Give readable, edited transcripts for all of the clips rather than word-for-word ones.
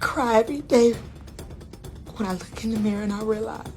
cry every day when I look in the mirror and I realize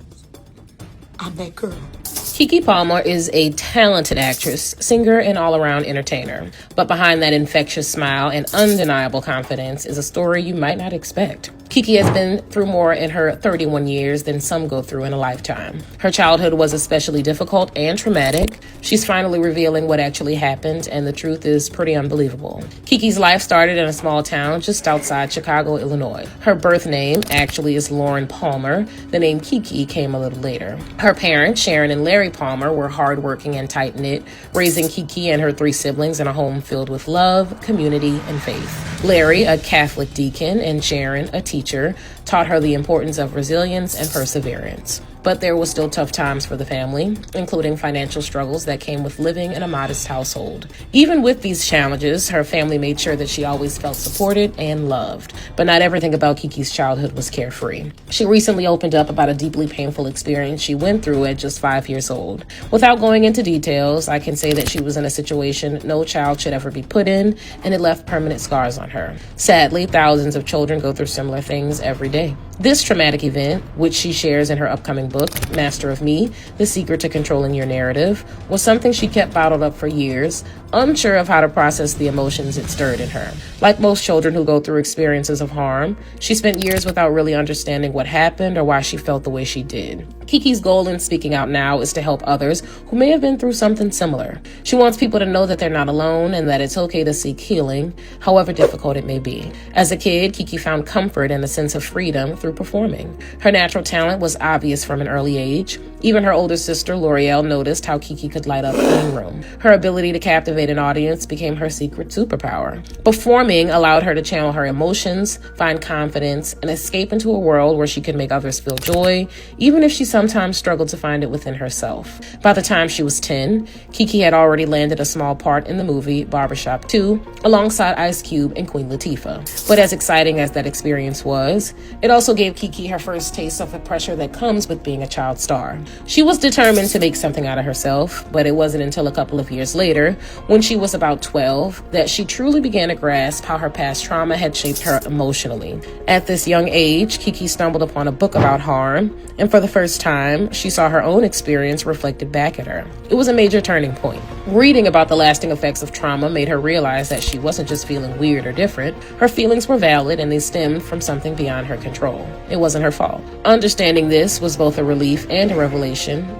I'm that girl. Keke Palmer is a talented actress, singer, and all-around entertainer. But behind that infectious smile and undeniable confidence is a story you might not expect. Keke has been through more in her 31 years than some go through in a lifetime. Her childhood was especially difficult and traumatic. She's finally revealing what actually happened, and the truth is pretty unbelievable. Keke's life started in a small town just outside Chicago, Illinois. Her birth name actually is Lauren Palmer. The name Keke came a little later. Her parents, Sharon and Larry Palmer, were hardworking and tight-knit, raising Keke and her 3 siblings in a home filled with love, community, and faith. Larry, a Catholic deacon, and Sharon, a teacher, taught her the importance of resilience and perseverance. But there were still tough times for the family, including financial struggles that came with living in a modest household. Even with these challenges, her family made sure that she always felt supported and loved. But not everything about Keke's childhood was carefree. She recently opened up about a deeply painful experience she went through at just 5 years old. Without going into details, I can say that she was in a situation no child should ever be put in, and it left permanent scars on her. Sadly, thousands of children go through similar things every day. This traumatic event, which she shares in her upcoming book, Master of Me, The Secret to Controlling Your Narrative, was something she kept bottled up for years, unsure of how to process the emotions it stirred in her. Like most children who go through experiences of harm, she spent years without really understanding what happened or why she felt the way she did. Keke's goal in speaking out now is to help others who may have been through something similar. She wants people to know that they're not alone and that it's okay to seek healing, however difficult it may be. As a kid, Keke found comfort and a sense of freedom through performing. Her natural talent was obvious from an early age. Even her older sister, L'Oreal, noticed how Keke could light up any room. Her ability to captivate an audience became her secret superpower. Performing allowed her to channel her emotions, find confidence, and escape into a world where she could make others feel joy, even if she sometimes struggled to find it within herself. By the time she was 10, Keke had already landed a small part in the movie Barbershop 2, alongside Ice Cube and Queen Latifah. But as exciting as that experience was, it also gave Keke her first taste of the pressure that comes with being a child star. She was determined to make something out of herself, but it wasn't until a couple of years later, when she was about 12, that she truly began to grasp how her past trauma had shaped her emotionally. At this young age, Keke stumbled upon a book about harm, and for the first time, she saw her own experience reflected back at her. It was a major turning point. Reading about the lasting effects of trauma made her realize that she wasn't just feeling weird or different. Her feelings were valid, and they stemmed from something beyond her control. It wasn't her fault. Understanding this was both a relief and a revelation,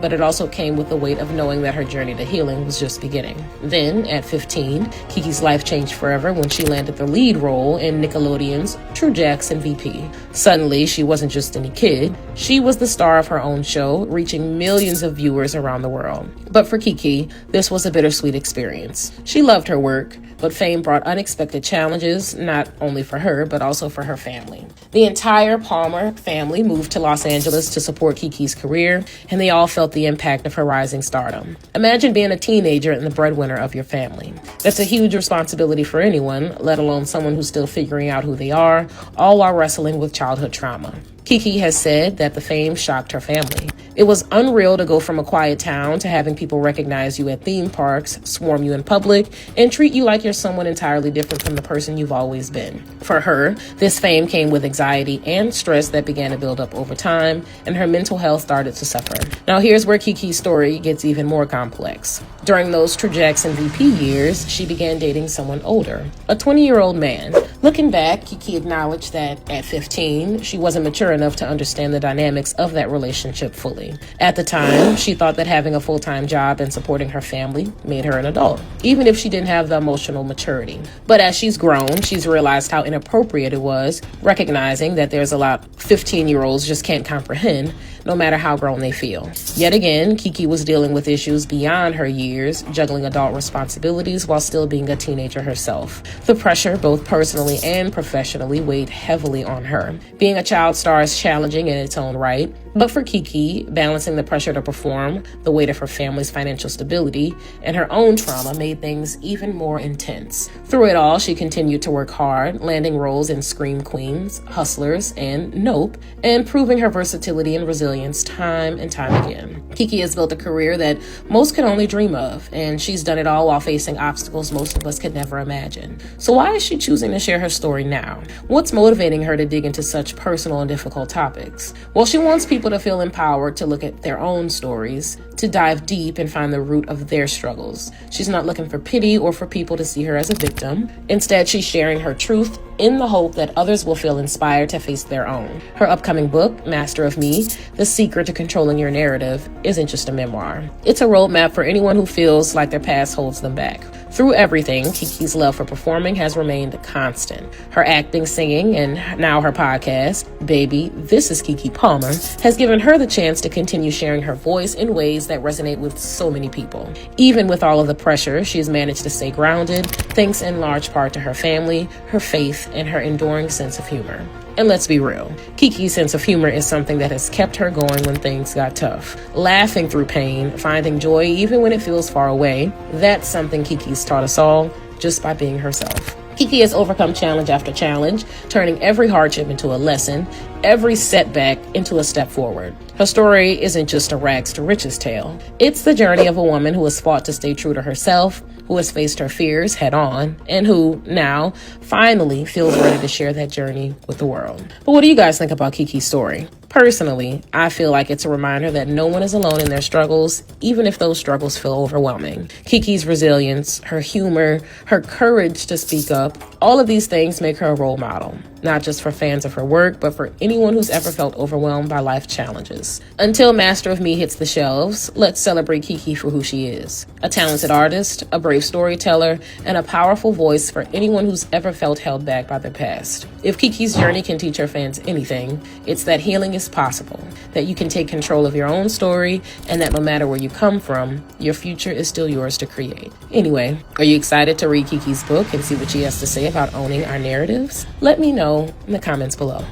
but it also came with the weight of knowing that her journey to healing was just beginning. Then, at 15, Keke's life changed forever when she landed the lead role in Nickelodeon's True Jackson VP. Suddenly, she wasn't just any kid. She was the star of her own show, reaching millions of viewers around the world. But for Keke, this was a bittersweet experience. She loved her work, but fame brought unexpected challenges, not only for her, but also for her family. The entire Palmer family moved to Los Angeles to support Keke's career, and they all felt the impact of her rising stardom. Imagine being a teenager and the breadwinner of your family. That's a huge responsibility for anyone, let alone someone who's still figuring out who they are, all while wrestling with childhood trauma. Keke has said that the fame shocked her family. It was unreal to go from a quiet town to having people recognize you at theme parks, swarm you in public, and treat you like you're someone entirely different from the person you've always been. For her, this fame came with anxiety and stress that began to build up over time, and her mental health started to suffer. Now here's where Keke's story gets even more complex. During those True Jackson VP years, she began dating someone older, a 20-year-old man. Looking back, Keke acknowledged that at 15, she wasn't mature enough to understand the dynamics of that relationship fully. At the time, she thought that having a full-time job and supporting her family made her an adult, even if she didn't have the emotional maturity. But as she's grown, she's realized how inappropriate it was, recognizing that there's a lot 15-year-olds just can't comprehend, no matter how grown they feel. Yet again, Keke was dealing with issues beyond her years, juggling adult responsibilities while still being a teenager herself. The pressure, both personally and professionally, weighed heavily on her. Being a child star is challenging in its own right, But for Keke, balancing the pressure to perform, the weight of her family's financial stability, and her own trauma made things even more intense. Through it all, she continued to work hard, landing roles in Scream Queens, Hustlers, and Nope, and proving her versatility and resilience time and time again. Keke has built a career that most could only dream of, and she's done it all while facing obstacles most of us could never imagine. So why is she choosing to share her story now? What's motivating her to dig into such personal and difficult topics? Well, she wants people to feel empowered to look at their own stories, to dive deep and find the root of their struggles. She's not looking for pity or for people to see her as a victim. Instead, she's sharing her truth in the hope that others will feel inspired to face their own. Her upcoming book, Master of Me, The Secret to Controlling Your Narrative, isn't just a memoir. It's a roadmap for anyone who feels like their past holds them back. Through everything, Keke's love for performing has remained constant. Her acting, singing, and now her podcast, Baby, This is Keke Palmer, has given her the chance to continue sharing her voice in ways that resonate with so many people. Even with all of the pressure, she has managed to stay grounded, thanks in large part to her family, her faith, and her enduring sense of humor. And let's be real, Keke's sense of humor is something that has kept her going when things got tough. Laughing through pain, finding joy even when it feels far away, that's something Keke's taught us all just by being herself. Keke has overcome challenge after challenge, turning every hardship into a lesson, every setback into a step forward. Her story isn't just a rags to riches tale. It's the journey of a woman who has fought to stay true to herself, who has faced her fears head on, and who now finally feels ready to share that journey with the world. But what do you guys think about Keke's story? Personally, I feel like it's a reminder that no one is alone in their struggles, even if those struggles feel overwhelming. Keke's resilience, her humor, her courage to speak up, all of these things make her a role model, not just for fans of her work, but for anyone who's ever felt overwhelmed by life challenges. Until Master of Me hits the shelves, let's celebrate Keke for who she is. A talented artist, a brave storyteller, and a powerful voice for anyone who's ever felt held back by their past. If Keke's journey can teach her fans anything, it's that healing is possible, that you can take control of your own story, and that no matter where you come from, your future is still yours to create. Anyway, are you excited to read Keke's book and see what she has to say about owning our narratives? Let me know in the comments below.